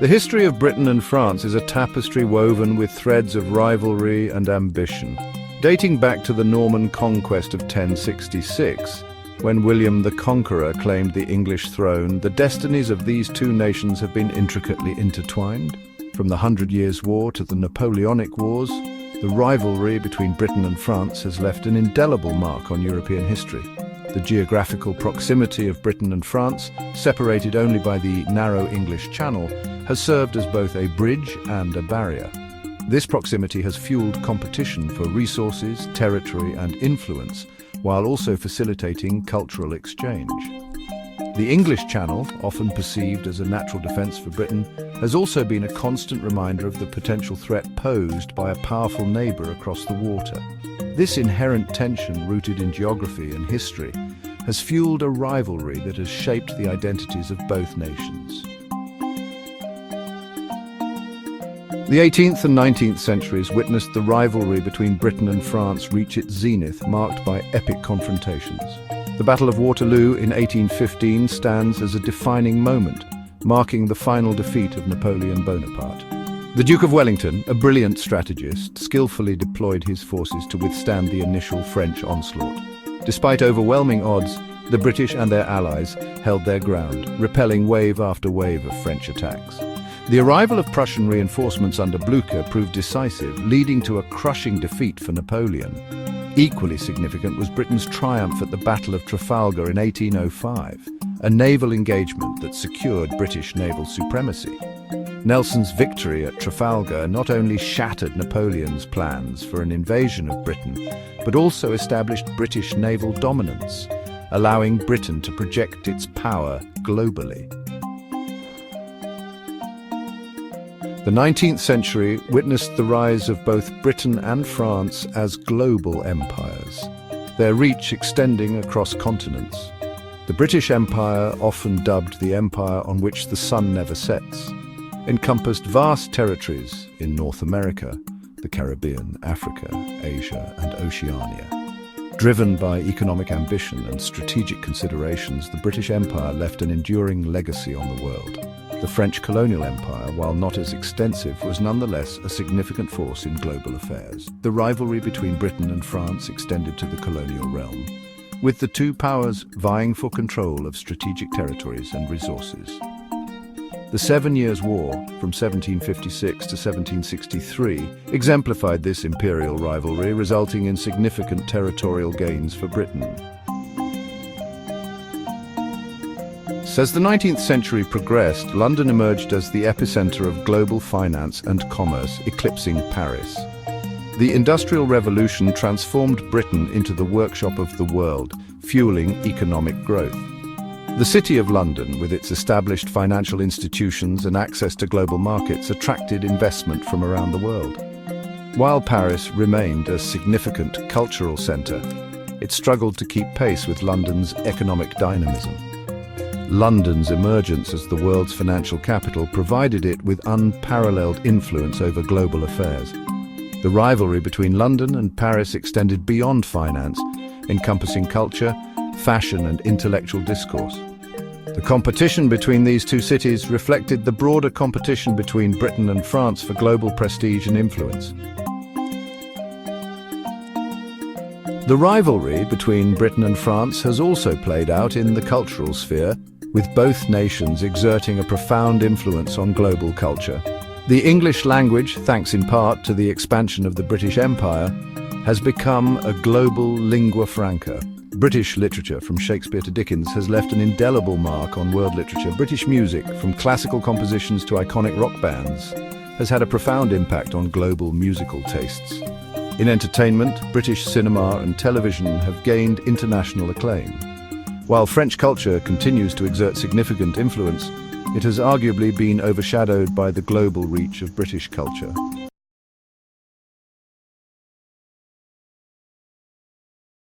The history of Britain and France is a tapestry woven with threads of rivalry and ambition. Dating back to the Norman conquest of 1066, when William the Conqueror claimed the English throne, the destinies of these two nations have been intricately intertwined. From the 100 Years' War to the Napoleonic Wars, the rivalry between Britain and France has left an indelible mark on European history. The geographical proximity of Britain and France, separated only by the narrow English Channel, has served as both a bridge and a barrier. This proximity has fueled competition for resources, territory and influence, while also facilitating cultural exchange. The English Channel, often perceived as a natural defence for Britain, has also been a constant reminder of the potential threat posed by a powerful neighbour across the water. This inherent tension, rooted in geography and history, has fueled a rivalry that has shaped the identities of both nations. The 18th and 19th centuries witnessed the rivalry between Britain and France reach its zenith, marked by epic confrontations. The Battle of Waterloo in 1815 stands as a defining moment, marking the final defeat of Napoleon Bonaparte. The Duke of Wellington, a brilliant strategist, skillfully deployed his forces to withstand the initial French onslaught. Despite overwhelming odds, the British and their allies held their ground, repelling wave after wave of French attacks. The arrival of Prussian reinforcements under Blucher proved decisive, leading to a crushing defeat for Napoleon. Equally significant was Britain's triumph at the Battle of Trafalgar in 1805, a naval engagement that secured British naval supremacy. Nelson's victory at Trafalgar not only shattered Napoleon's plans for an invasion of Britain, but also established British naval dominance, allowing Britain to project its power globally. The 19th century witnessed the rise of both Britain and France as global empires, their reach extending across continents. The British Empire, often dubbed the empire on which the sun never sets, encompassed vast territories in North America, the Caribbean, Africa, Asia, and Oceania. Driven by economic ambition and strategic considerations, the British Empire left an enduring legacy on the world. The French colonial empire, while not as extensive, was nonetheless a significant force in global affairs. The rivalry between Britain and France extended to the colonial realm, with the two powers vying for control of strategic territories and resources. The 7 Years' War, from 1756 to 1763, exemplified this imperial rivalry, resulting in significant territorial gains for Britain. As the 19th century progressed, London emerged as the epicenter of global finance and commerce, eclipsing Paris. The Industrial Revolution transformed Britain into the workshop of the world, fueling economic growth. The City of London, with its established financial institutions and access to global markets, attracted investment from around the world. While Paris remained a significant cultural centre, it struggled to keep pace with London's economic dynamism. London's emergence as the world's financial capital provided it with unparalleled influence over global affairs. The rivalry between London and Paris extended beyond finance, encompassing culture, fashion and intellectual discourse. The competition between these two cities reflected the broader competition between Britain and France for global prestige and influence. The rivalry between Britain and France has also played out in the cultural sphere, with both nations exerting a profound influence on global culture. The English language, thanks in part to the expansion of the British Empire, has become a global lingua franca. British literature, from Shakespeare to Dickens, has left an indelible mark on world literature. British music, from classical compositions to iconic rock bands, has had a profound impact on global musical tastes. In entertainment, British cinema and television have gained international acclaim. While French culture continues to exert significant influence, it has arguably been overshadowed by the global reach of British culture.